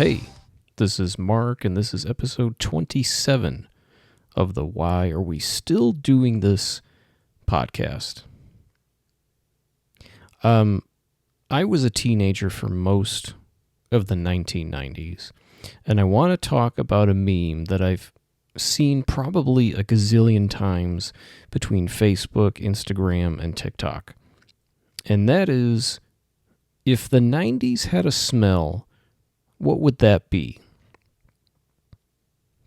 Hey, this is Mark, and this is episode 27 of the Why Are We Still Doing This podcast. I was a teenager for most of the 1990s, and I want to talk about a meme that I've seen probably a gazillion times between Facebook, Instagram, and TikTok. And that is, if the 90s had a smell, what would that be?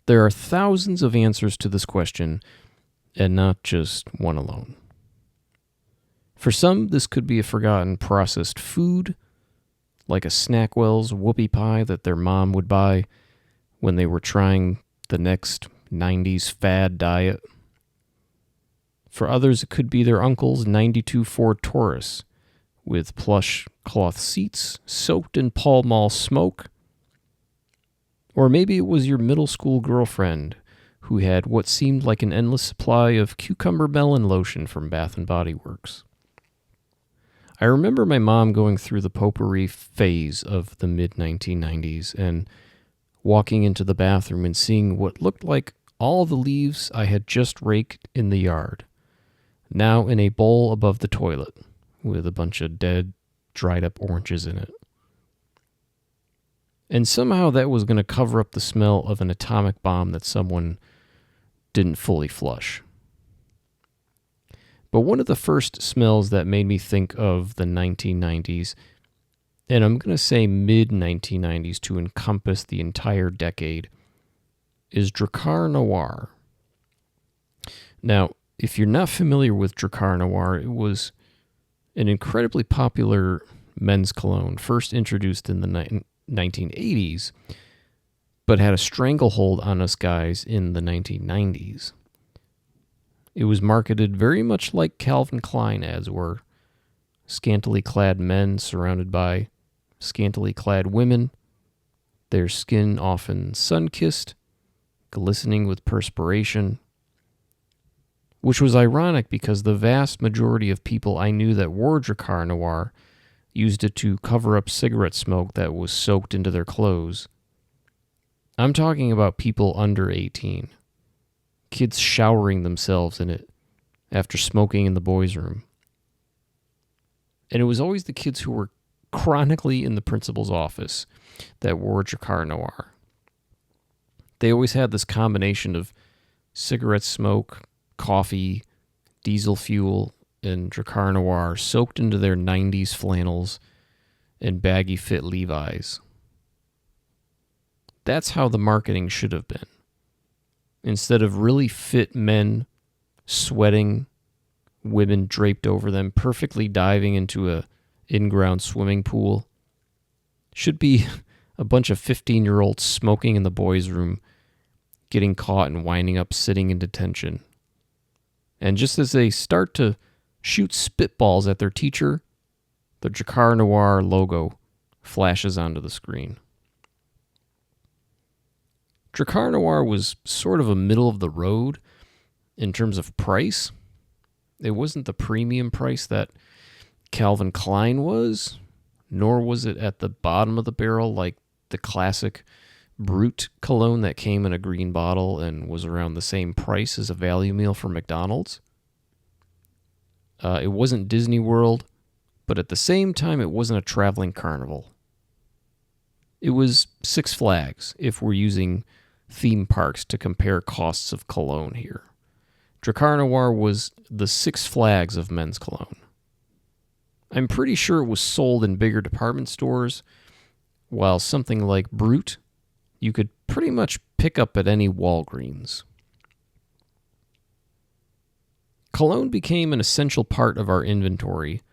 There are thousands of answers to this question, and not just one alone. For some, this could be a forgotten processed food, like a Snackwell's whoopie pie that their mom would buy when they were trying the next 90s fad diet. For others, it could be their uncle's 92 Ford Taurus with plush cloth seats soaked in Pall Mall smoke. Or maybe it was your middle school girlfriend who had what seemed like an endless supply of cucumber melon lotion from Bath & Body Works. I remember my mom going through the potpourri phase of the mid-1990s and walking into the bathroom and seeing what looked like all the leaves I had just raked in the yard, now in a bowl above the toilet with a bunch of dead, dried-up oranges in it. And somehow that was going to cover up the smell of an atomic bomb that someone didn't fully flush. But one of the first smells that made me think of the 1990s, and I'm going to say mid-1990s to encompass the entire decade, is Drakkar Noir. Now, if you're not familiar with Drakkar Noir, it was an incredibly popular men's cologne, first introduced in the 1980s, but had a stranglehold on us guys in the 1990s. It was marketed very much like Calvin Klein ads were. Scantily clad men surrounded by scantily clad women, their skin often sun-kissed, glistening with perspiration, which was ironic because the vast majority of people I knew that wore Drakkar Noir used it to cover up cigarette smoke that was soaked into their clothes. I'm talking about people under 18. Kids showering themselves in it after smoking in the boys' room. And it was always the kids who were chronically in the principal's office that wore Drakkar Noir. They always had this combination of cigarette smoke, coffee, diesel fuel, and Drakkar Noir soaked into their 90s flannels and baggy fit Levi's. That's how the marketing should have been. Instead of really fit men sweating, women draped over them, perfectly diving into a in-ground swimming pool, should be a bunch of 15-year-olds smoking in the boys' room, getting caught and winding up sitting in detention. And just as they start to shoot spitballs at their teacher, the Drakkar Noir logo flashes onto the screen. Drakkar Noir was sort of a middle of the road in terms of price. It wasn't the premium price that Calvin Klein was, nor was it at the bottom of the barrel like the classic Brut cologne that came in a green bottle and was around the same price as a value meal from McDonald's. It wasn't Disney World, but at the same time, it wasn't a traveling carnival. It was Six Flags, if we're using theme parks to compare costs of cologne here. Drakkar Noir was the Six Flags of men's cologne. I'm pretty sure it was sold in bigger department stores, while something like Brut you could pretty much pick up at any Walgreens. Cologne became an essential part of our inventory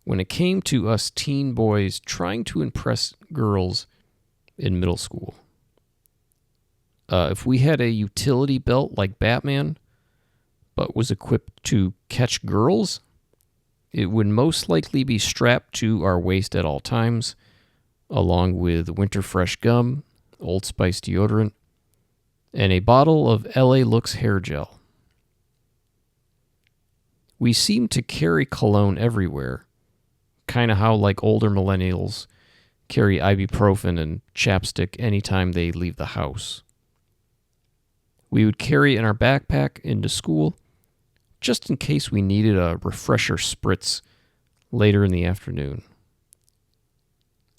when it came to us teen boys trying to impress girls in middle school. If we had a utility belt like Batman, but was equipped to catch girls, it would most likely be strapped to our waist at all times, along with Winter Fresh gum, Old Spice deodorant, and a bottle of LA Looks hair gel. We seem to carry cologne everywhere, kind of how like older millennials carry ibuprofen and chapstick anytime they leave the house. We would carry it in our backpack into school just in case we needed a refresher spritz later in the afternoon.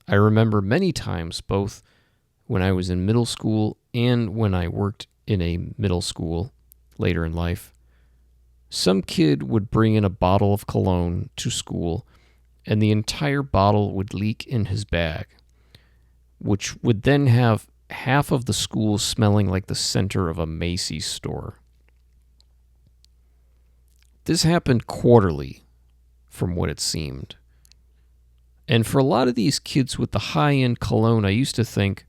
I remember many times, both when I was in middle school and when I worked in a middle school later in life, some kid would bring in a bottle of cologne to school and the entire bottle would leak in his bag, which would then have half of the school smelling like the center of a Macy's store. This happened quarterly, from what it seemed. And for a lot of these kids with the high-end cologne, I used to think,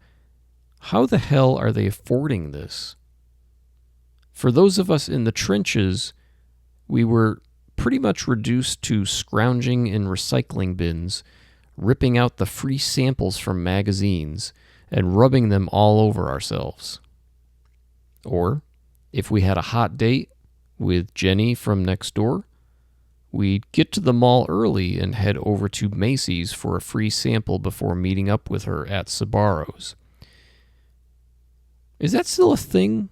how the hell are they affording this? For those of us in the trenches, we were pretty much reduced to scrounging in recycling bins, ripping out the free samples from magazines, and rubbing them all over ourselves. Or, if we had a hot date with Jenny from next door, we'd get to the mall early and head over to Macy's for a free sample before meeting up with her at Sbarro's. Is that still a thing?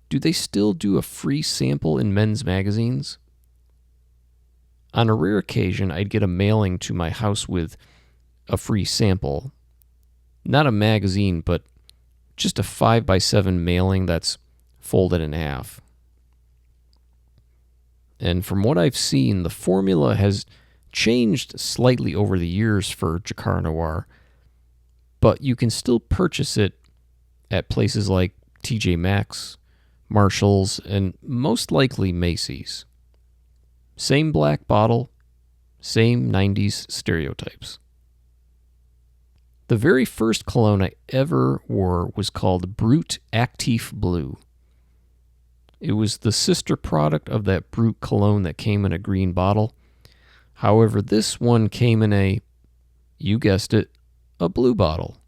Do they still do a free sample in men's magazines? On a rare occasion, I'd get a mailing to my house with a free sample. Not a magazine, but just a 5x7 mailing that's folded in half. And from what I've seen, the formula has changed slightly over the years for Jacquard Noir, but you can still purchase it at places like TJ Maxx, Marshall's, and most likely Macy's. Same black bottle, same 90s stereotypes. The very first cologne I ever wore was called Brut Actif Blue. It was the sister product of that Brut cologne that came in a green bottle. However, this one came in a, you guessed it, a blue bottle.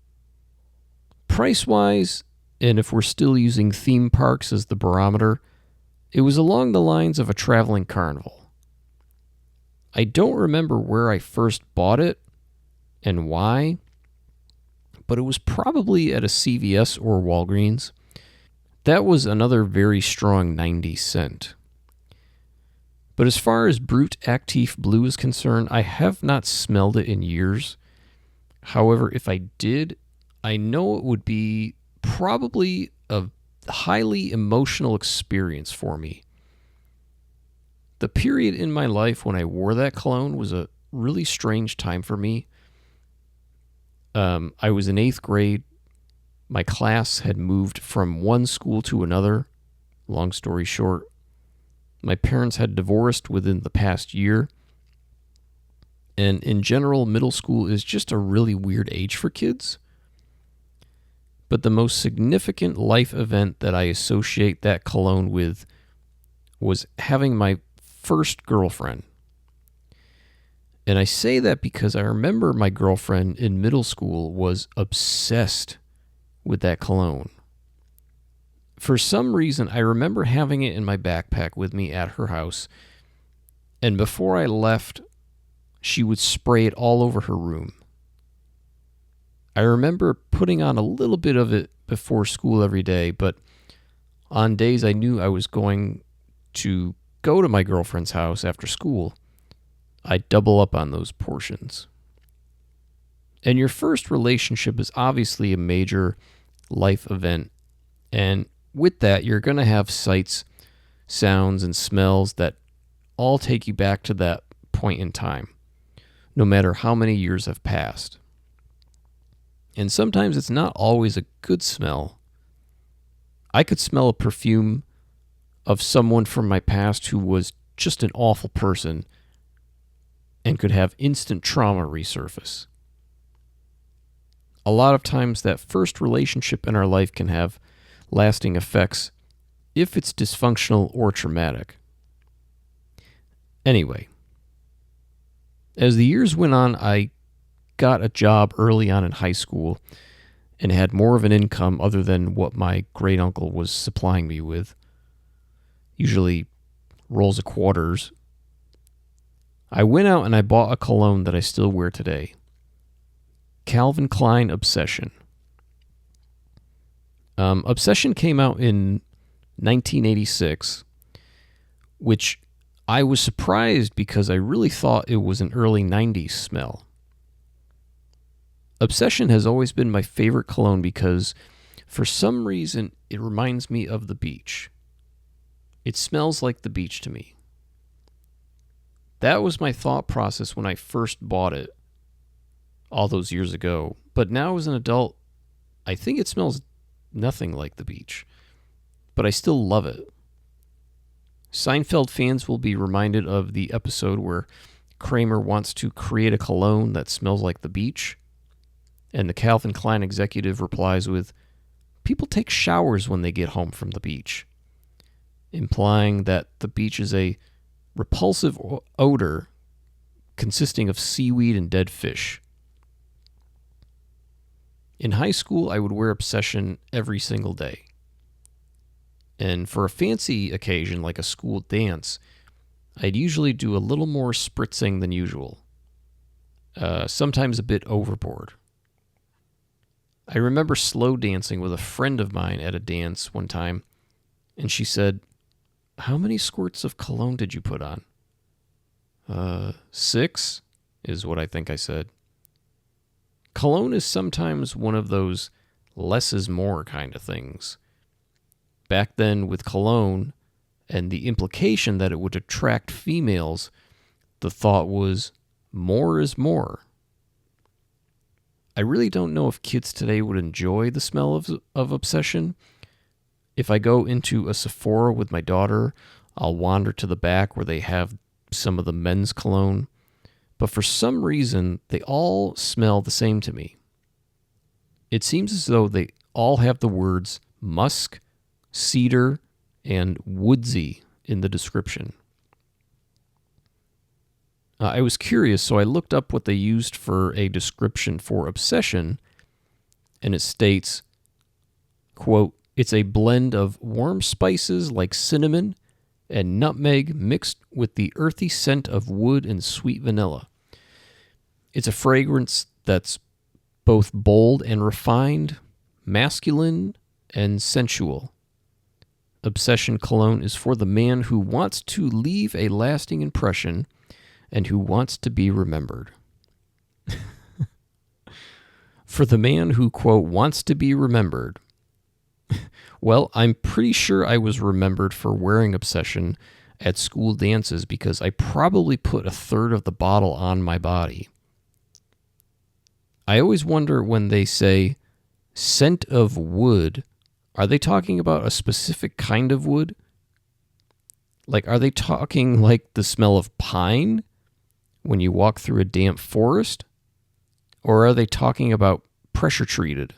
Price-wise, and if we're still using theme parks as the barometer, it was along the lines of a traveling carnival. I don't remember where I first bought it and why, but it was probably at a CVS or Walgreens. That was another very strong 90 scent. But as far as Brut Actif Blue is concerned, I have not smelled it in years. However, if I did, I know it would be probably a highly emotional experience for me. The period in my life when I wore that cologne was a really strange time for me. I was in 8th grade. My class had moved from one school to another. Long story short, my parents had divorced within the past year. And in general, middle school is just a really weird age for kids. But the most significant life event that I associate that cologne with was having my first girlfriend. And I say that because I remember my girlfriend in middle school was obsessed with that cologne. For some reason, I remember having it in my backpack with me at her house, and before I left, she would spray it all over her room. I remember putting on a little bit of it before school every day, but on days I knew I was going to go to my girlfriend's house after school, I'd double up on those portions. And your first relationship is obviously a major life event, and with that, you're going to have sights, sounds, and smells that all take you back to that point in time, no matter how many years have passed. And sometimes it's not always a good smell. I could smell a perfume of someone from my past who was just an awful person and could have instant trauma resurface. A lot of times that first relationship in our life can have lasting effects if it's dysfunctional or traumatic. Anyway, as the years went on, I got a job early on in high school and had more of an income other than what my great uncle was supplying me with, usually rolls of quarters. I went out and I bought a cologne that I still wear today. Calvin Klein Obsession. Obsession came out in 1986, which I was surprised because I really thought it was an early 90s smell. Obsession has always been my favorite cologne because for some reason it reminds me of the beach. It smells like the beach to me. That was my thought process when I first bought it all those years ago. But now as an adult, I think it smells nothing like the beach. But I still love it. Seinfeld fans will be reminded of the episode where Kramer wants to create a cologne that smells like the beach. And the Calvin Klein executive replies with, "People take showers when they get home from the beach," implying that the beach is a repulsive odor consisting of seaweed and dead fish. In high school, I would wear Obsession every single day. And for a fancy occasion like a school dance, I'd usually do a little more spritzing than usual, sometimes a bit overboard. I remember slow dancing with a friend of mine at a dance one time, and she said, "How many squirts of cologne did you put on?" 6 is what I think I said. Cologne is sometimes one of those less is more kind of things. Back then with cologne and the implication that it would attract females, the thought was more is more. I really don't know if kids today would enjoy the smell of Obsession. If I go into a Sephora with my daughter, I'll wander to the back where they have some of the men's cologne. But for some reason, they all smell the same to me. It seems as though they all have the words musk, cedar, and woodsy in the description. I was curious, so I looked up what they used for a description for Obsession, and it states, quote, "It's a blend of warm spices like cinnamon and nutmeg mixed with the earthy scent of wood and sweet vanilla. It's a fragrance that's both bold and refined, masculine and sensual. Obsession cologne is for the man who wants to leave a lasting impression and who wants to be remembered." For the man who, quote, "wants to be remembered." Well, I'm pretty sure I was remembered for wearing Obsession at school dances because I probably put a third of the bottle on my body. I always wonder when they say scent of wood, are they talking about a specific kind of wood? Like, are they talking like the smell of pine when you walk through a damp forest? Or are they talking about pressure treated,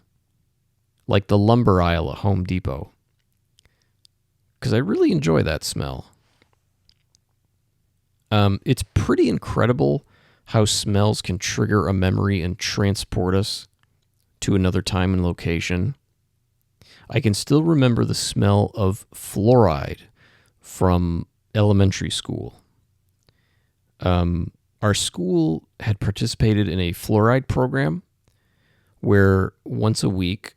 like the lumber aisle at Home Depot? Because I really enjoy that smell. It's pretty incredible how smells can trigger a memory and transport us to another time and location. I can still remember the smell of fluoride from elementary school. Our school had participated in a fluoride program where once a week,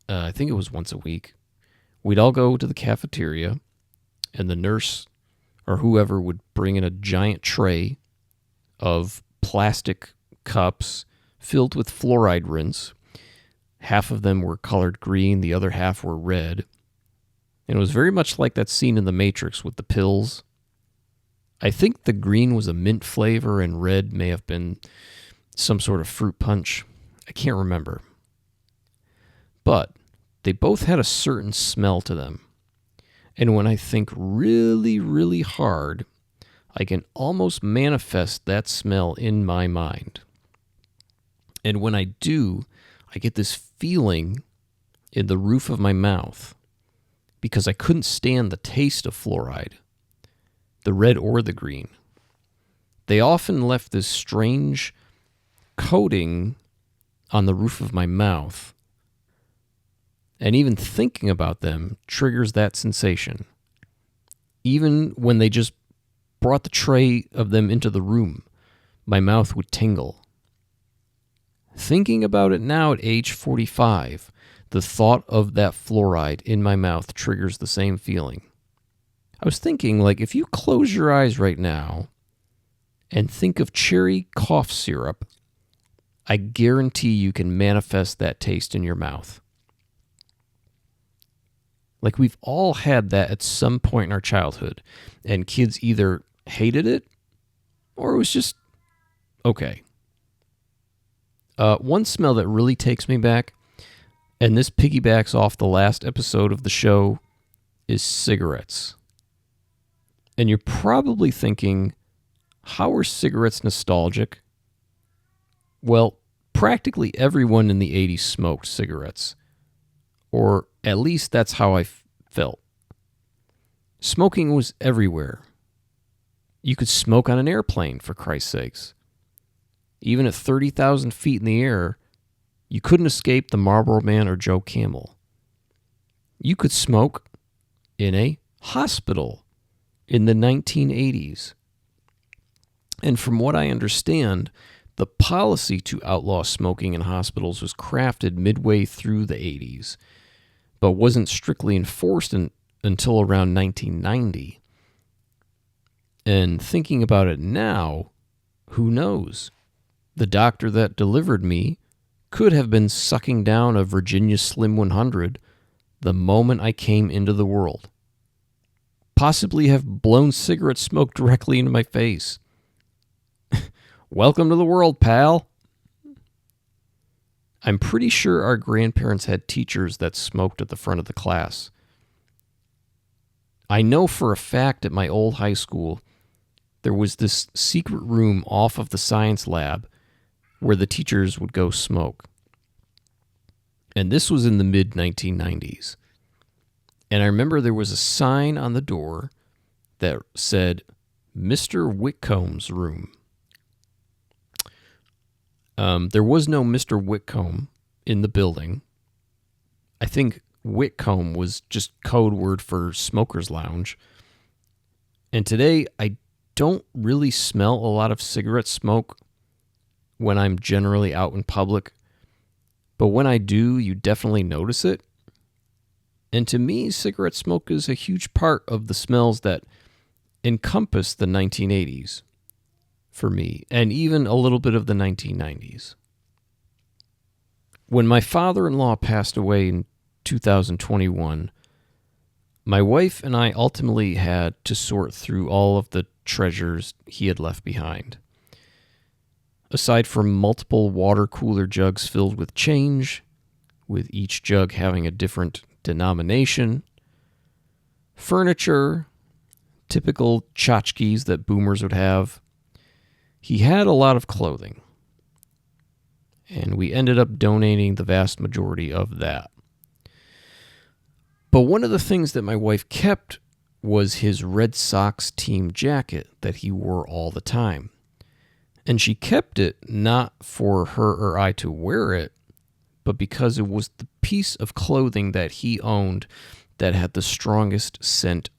I think it was once a week, we'd all go to the cafeteria and the nurse or whoever would bring in a giant tray of plastic cups filled with fluoride rinse. Half of them were colored green, the other half were red. And it was very much like that scene in The Matrix with the pills. I think the green was a mint flavor and red may have been some sort of fruit punch. I can't remember. But they both had a certain smell to them. And when I think really, really hard, I can almost manifest that smell in my mind. And when I do, I get this feeling in the roof of my mouth because I couldn't stand the taste of fluoride, the red or the green. They often left this strange coating on the roof of my mouth. And even thinking about them triggers that sensation. Even when they just brought the tray of them into the room, my mouth would tingle. Thinking about it now at age 45, the thought of that fluoride in my mouth triggers the same feeling. I was thinking, like, if you close your eyes right now and think of cherry cough syrup, I guarantee you can manifest that taste in your mouth. Like, we've all had that at some point in our childhood, and kids either hated it or it was just okay. One smell that really takes me back, and this piggybacks off the last episode of the show, is cigarettes. And you're probably thinking, how are cigarettes nostalgic? Well, practically everyone in the 80s smoked cigarettes. Or at least that's how I felt. Smoking was everywhere. You could smoke on an airplane, for Christ's sakes. Even at 30,000 feet in the air, you couldn't escape the Marlboro Man or Joe Camel. You could smoke in a hospital in the 1980s. And from what I understand, the policy to outlaw smoking in hospitals was crafted midway through the 80s, but wasn't strictly enforced until around 1990. And thinking about it now, who knows? The doctor that delivered me could have been sucking down a Virginia Slim 100 the moment I came into the world. Possibly have blown cigarette smoke directly into my face. Welcome to the world, pal. I'm pretty sure our grandparents had teachers that smoked at the front of the class. I know for a fact at my old high school, there was this secret room off of the science lab where the teachers would go smoke. And this was in the mid-1990s. And I remember there was a sign on the door that said, Mr. Whitcomb's room. There was no Mr. Whitcomb in the building. I think Whitcomb was just code word for smoker's lounge. And today, I don't really smell a lot of cigarette smoke when I'm generally out in public. But when I do, you definitely notice it. And to me, cigarette smoke is a huge part of the smells that encompass the 1980s for me, and even a little bit of the 1990s. When my father-in-law passed away in 2021, my wife and I ultimately had to sort through all of the treasures he had left behind. Aside from multiple water cooler jugs filled with change, with each jug having a different denomination, furniture, typical tchotchkes that boomers would have, he had a lot of clothing. And we ended up donating the vast majority of that. But one of the things that my wife kept was his Red Sox team jacket that he wore all the time. And she kept it not for her or I to wear it, but because it was the piece of clothing that he owned that had the strongest scent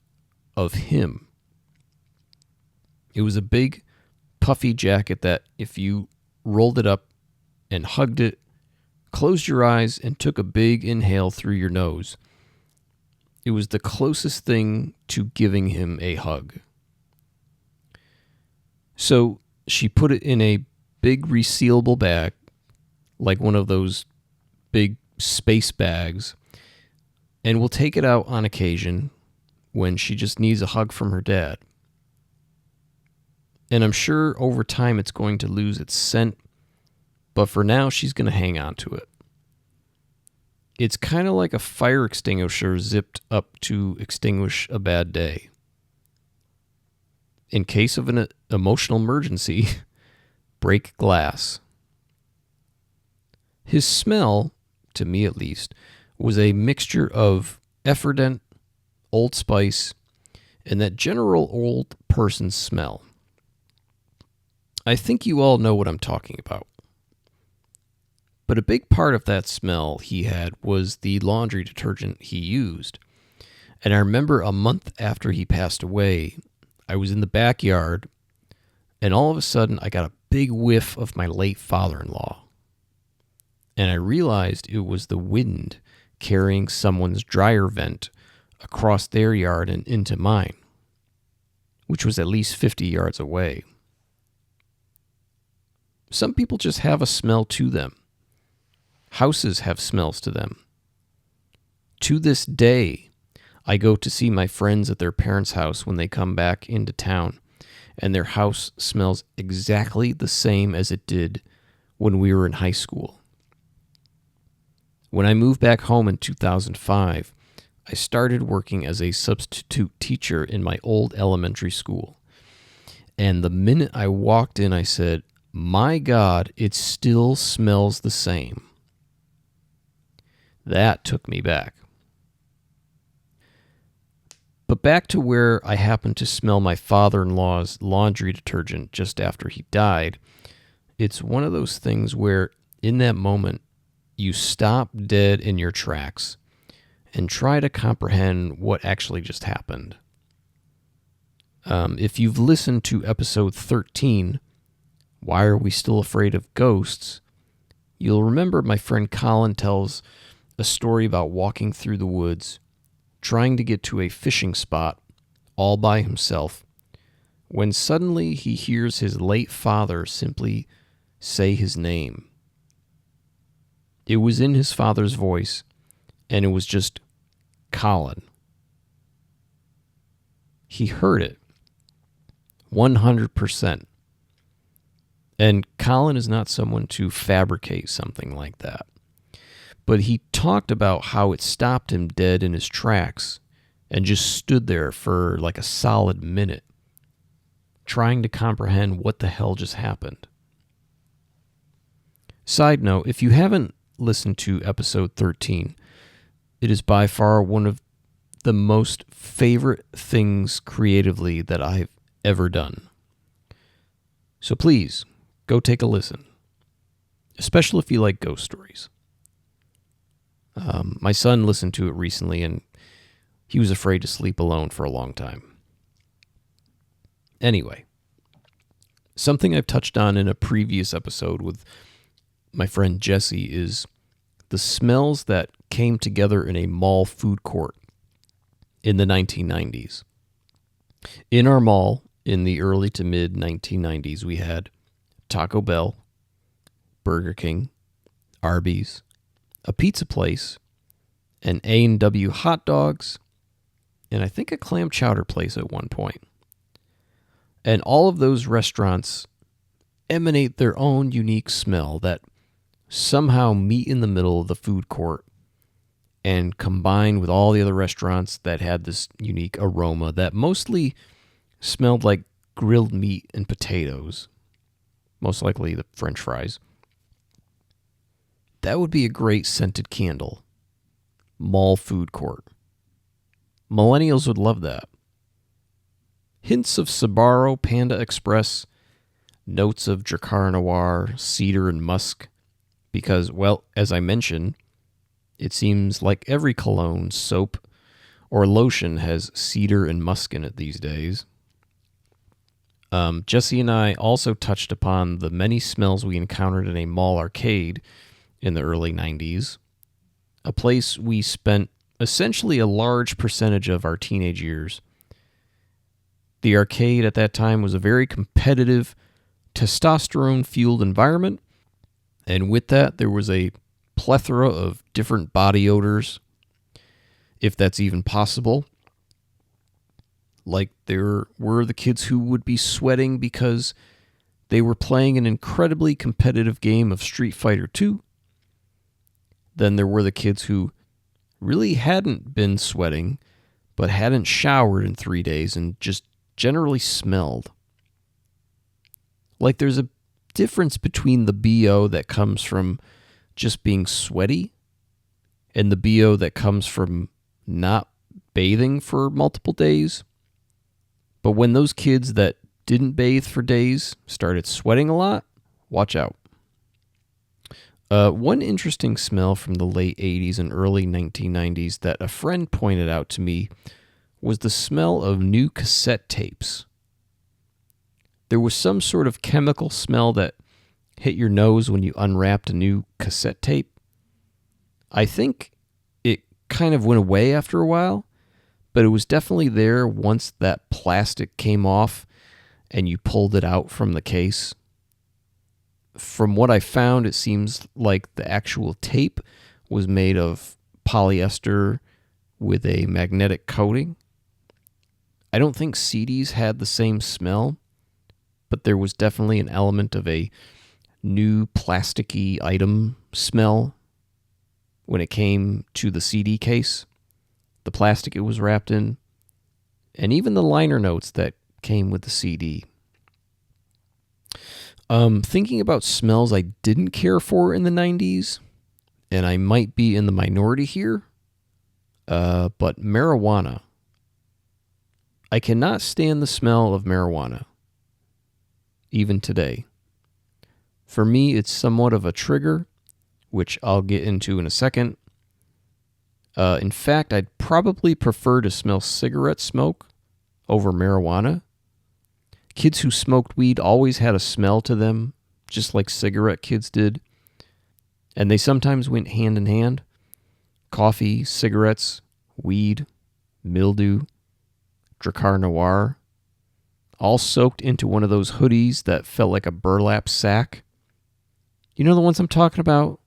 of him. It was a big, puffy jacket that if you rolled it up and hugged it, closed your eyes, and took a big inhale through your nose, it was the closest thing to giving him a hug. So she put it in a big resealable bag, like one of those big space bags, and will take it out on occasion when she just needs a hug from her dad. And I'm sure over time it's going to lose its scent, but for now she's going to hang on to it. It's kind of like a fire extinguisher zipped up to extinguish a bad day. In case of an emotional emergency, break glass. His smell, to me at least, was a mixture of Effordent, Old Spice, and that general old person smell. I think you all know what I'm talking about. But a big part of that smell he had was the laundry detergent he used. And I remember a month after he passed away, I was in the backyard, and all of a sudden I got a big whiff of my late father-in-law. and I realized it was the wind carrying someone's dryer vent across their yard and into mine, which was at least 50 yards away. Some people just have a smell to them. Houses have smells to them. To this day, I go to see my friends at their parents' house when they come back into town, and their house smells exactly the same as it did when we were in high school. When I moved back home in 2005, I started working as a substitute teacher in my old elementary school. And the minute I walked in, I said, "My God, it still smells the same." That took me back. But back to where I happened to smell my father-in-law's laundry detergent just after he died, it's one of those things where in that moment, you stop dead in your tracks and try to comprehend what actually just happened. If you've listened to episode 13, Why Are We Still Afraid of Ghosts?, you'll remember my friend Colin tells a story about walking through the woods, trying to get to a fishing spot all by himself, when suddenly he hears his late father simply say his name. It was in his father's voice, and it was just Colin. He heard it 100%. And Colin is not someone to fabricate something like that. But he talked about how it stopped him dead in his tracks and just stood there for like a solid minute, trying to comprehend what the hell just happened. Side note, if you haven't listened to episode 13, it is by far one of the most favorite things creatively that I've ever done. So please, go take a listen, especially if you like ghost stories. My son listened to it recently, and he was afraid to sleep alone for a long time. Anyway, something I've touched on in a previous episode with my friend Jesse is the smells that came together in a mall food court in the 1990s. In our mall, in the early to mid 1990s, we had Taco Bell, Burger King, Arby's, a pizza place, an A&W hot dogs, and I think a clam chowder place at one point. And all of those restaurants emanate their own unique smell that somehow meet in the middle of the food court and combine with all the other restaurants that had this unique aroma that mostly smelled like grilled meat and potatoes, most likely the French fries. That would be a great scented candle. Mall food court. Millennials would love that. Hints of Sbarro, Panda Express, notes of Drakkar Noir, cedar, and musk. Because, well, as I mentioned, it seems like every cologne, soap, or lotion has cedar and musk in it these days. Jesse and I also touched upon the many smells we encountered in a mall arcade in the early 90s, a place we spent essentially a large percentage of our teenage years. The arcade at that time was a very competitive, testosterone-fueled environment, and with that, there was a plethora of different body odors, if that's even possible. Like there were the kids who would be sweating because they were playing an incredibly competitive game of Street Fighter 2. Then there were the kids who really hadn't been sweating, but hadn't showered in 3 days and just generally smelled. Like there's a difference between the BO that comes from just being sweaty and the BO that comes from not bathing for multiple days. But when those kids that didn't bathe for days started sweating a lot, watch out. One interesting smell from the late 80s and early 1990s that a friend pointed out to me was the smell of new cassette tapes. There was some sort of chemical smell that hit your nose when you unwrapped a new cassette tape. I think it kind of went away after a while, but it was definitely there once that plastic came off and you pulled it out from the case. From what I found, it seems like the actual tape was made of polyester with a magnetic coating. I don't think CDs had the same smell, but there was definitely an element of a new plasticky item smell when it came to the CD case, the plastic it was wrapped in, and even the liner notes that came with the CD. Thinking about smells I didn't care for in the 90s, and I might be in the minority here, but marijuana. I cannot stand the smell of marijuana, even today. For me, it's somewhat of a trigger, which I'll get into in a second. In fact, I'd probably prefer to smell cigarette smoke over marijuana. Kids who smoked weed always had a smell to them, just like cigarette kids did. And they sometimes went hand in hand. Coffee, cigarettes, weed, mildew, Drakkar Noir, all soaked into one of those hoodies that felt like a burlap sack. You know the ones I'm talking about?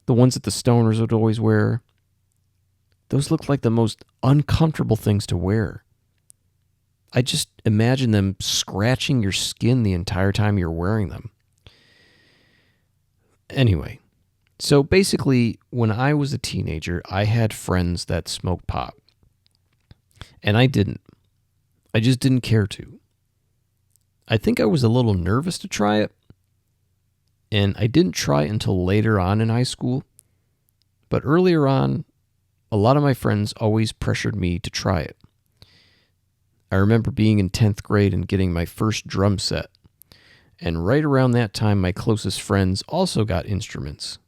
The ones that the stoners would always wear. Those look like the most uncomfortable things to wear. I just imagine them scratching your skin the entire time you're wearing them. Anyway, so basically, when I was a teenager, I had friends that smoked pot. And I didn't. I just didn't care to. I think I was a little nervous to try it. And I didn't try it until later on in high school. But earlier on, a lot of my friends always pressured me to try it. I remember being in 10th grade and getting my first drum set. And right around that time, my closest friends also got instruments.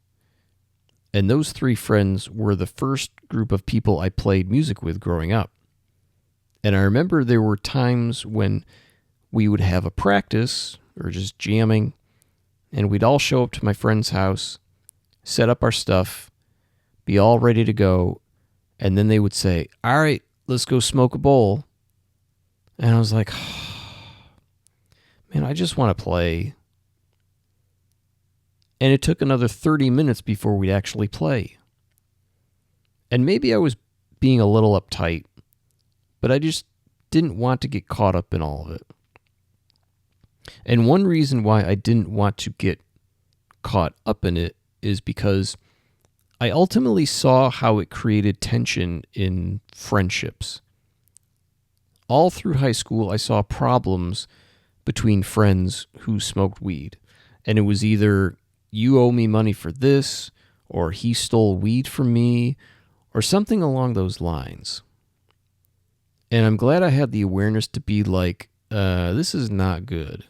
And those three friends were the first group of people I played music with growing up. And I remember there were times when we would have a practice or just jamming, and we'd all show up to my friend's house, set up our stuff, be all ready to go, and then they would say, "All right, let's go smoke a bowl." And I was like, man, I just want to play. And it took another 30 minutes before we'd actually play. And maybe I was being a little uptight, but I just didn't want to get caught up in all of it. And one reason why I didn't want to get caught up in it is because I ultimately saw how it created tension in friendships. All through high school, I saw problems between friends who smoked weed. And it was either, you owe me money for this, or he stole weed from me, or something along those lines. And I'm glad I had the awareness to be like, this is not good.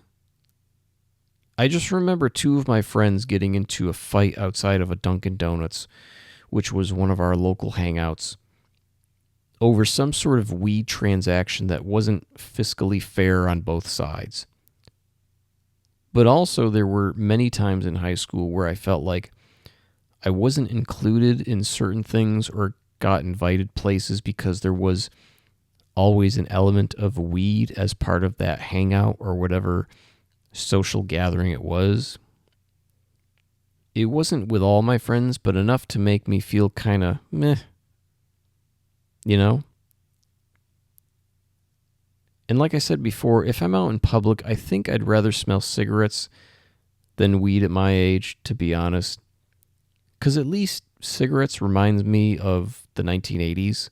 I just remember two of my friends getting into a fight outside of a Dunkin' Donuts, which was one of our local hangouts, over some sort of weed transaction that wasn't fiscally fair on both sides. But also there were many times in high school where I felt like I wasn't included in certain things or got invited places because there was always an element of weed as part of that hangout or whatever social gathering it was. It wasn't with all my friends, but enough to make me feel kind of meh. You know? And like I said before, if I'm out in public, I think I'd rather smell cigarettes than weed at my age, to be honest. Because at least cigarettes reminds me of the 1980s.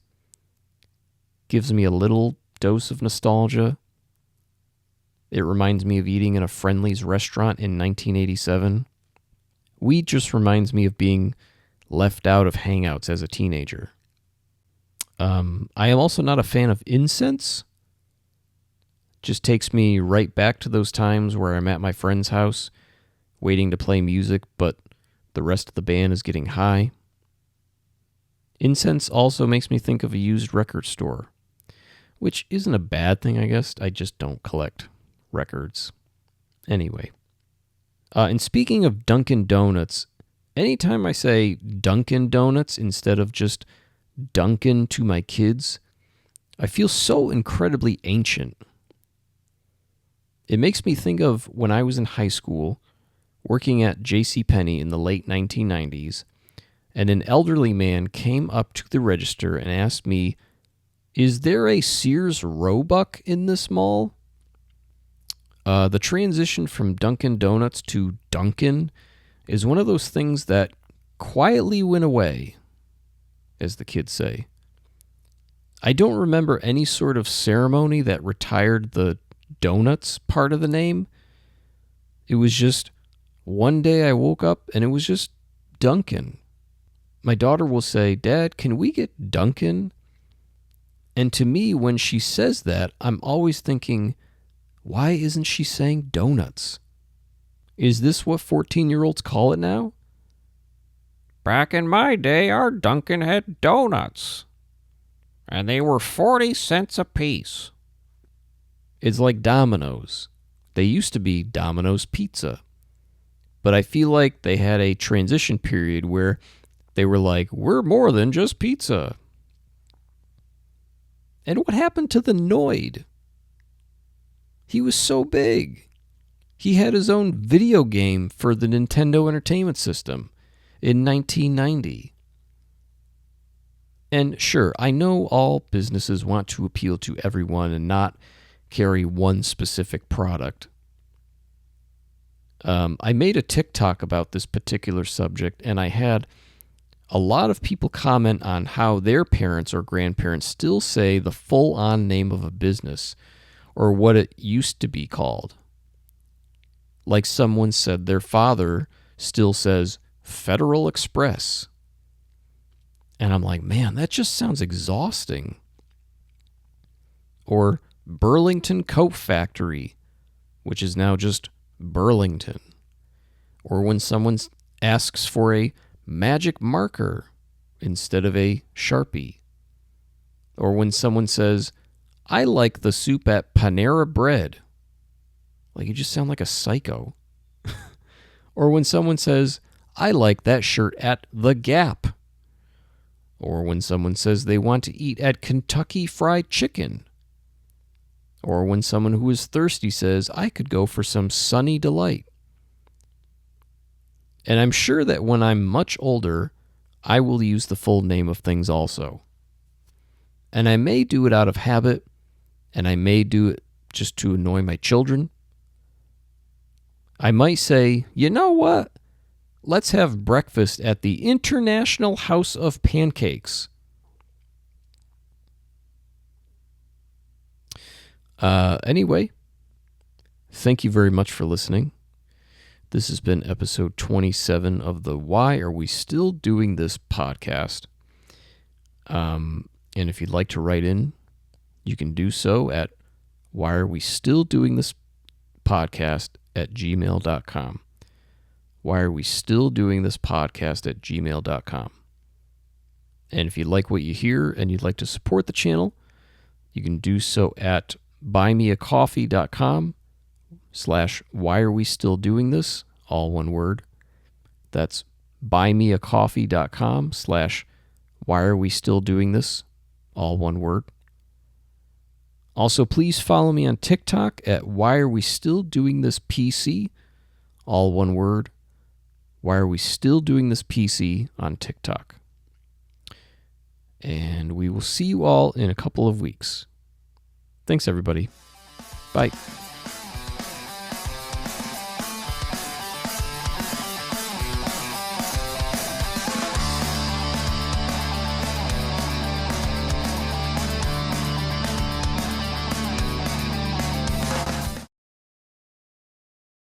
Gives me a little dose of nostalgia. It reminds me of eating in a Friendly's restaurant in 1987. Weed just reminds me of being left out of hangouts as a teenager. I am also not a fan of incense. Just takes me right back to those times where I'm at my friend's house, waiting to play music, but the rest of the band is getting high. Incense also makes me think of a used record store, which isn't a bad thing, I guess. I just don't collect records. Anyway, And speaking of Dunkin' Donuts, anytime I say Dunkin' Donuts instead of just Dunkin' to my kids, I feel so incredibly ancient. It makes me think of when I was in high school, working at JCPenney in the late 1990s, and an elderly man came up to the register and asked me, "Is there a Sears Roebuck in this mall?" The transition from Dunkin' Donuts to Dunkin' is one of those things that quietly went away, as the kids say. I don't remember any sort of ceremony that retired the donuts part of the name. It was just one day I woke up and it was just Dunkin'. My daughter will say, "Dad, can we get Dunkin'?" And to me, when she says that, I'm always thinking, why isn't she saying donuts? Is this what 14-year-olds call it now? Back in my day, our Dunkin' had donuts, and they were 40 cents a piece. It's like Domino's. They used to be Domino's Pizza. But I feel like they had a transition period where they were like, we're more than just pizza. And what happened to the Noid? He was so big. He had his own video game for the Nintendo Entertainment System in 1990. And sure, I know all businesses want to appeal to everyone and not carry one specific product. I made a TikTok about this particular subject, and I had a lot of people comment on how their parents or grandparents still say the full-on name of a business or what it used to be called. Like someone said their father still says Federal Express. And I'm like, man, that just sounds exhausting. Or Burlington Coat Factory, which is now just Burlington. Or when someone asks for a magic marker instead of a Sharpie. Or when someone says, I like the soup at Panera Bread. Like, you just sound like a psycho. Or when someone says, I like that shirt at The Gap. Or when someone says they want to eat at Kentucky Fried Chicken. Or when someone who is thirsty says, I could go for some Sunny Delight. And I'm sure that when I'm much older, I will use the full name of things also. And I may do it out of habit, and I may do it just to annoy my children. I might say, you know what? Let's have breakfast at the International House of Pancakes. Anyway, thank you very much for listening. This has been episode 27 of the Why Are We Still Doing This podcast. And if you'd like to write in, you can do so at whyarewestilldoingthispodcast@gmail.com. whyarewestilldoingthispodcast@gmail.com. And if you like what you hear and you'd like to support the channel, you can do so at buymeacoffee.com/whyarewestilldoingthis, all one word. That's buymeacoffee.com/whyarewestilldoingthis, all one word. Also, please follow me on TikTok at whyarewestilldoingthispc, all one word. Why are we still doing this PC on TikTok? And we will see you all in a couple of weeks. Thanks, everybody. Bye.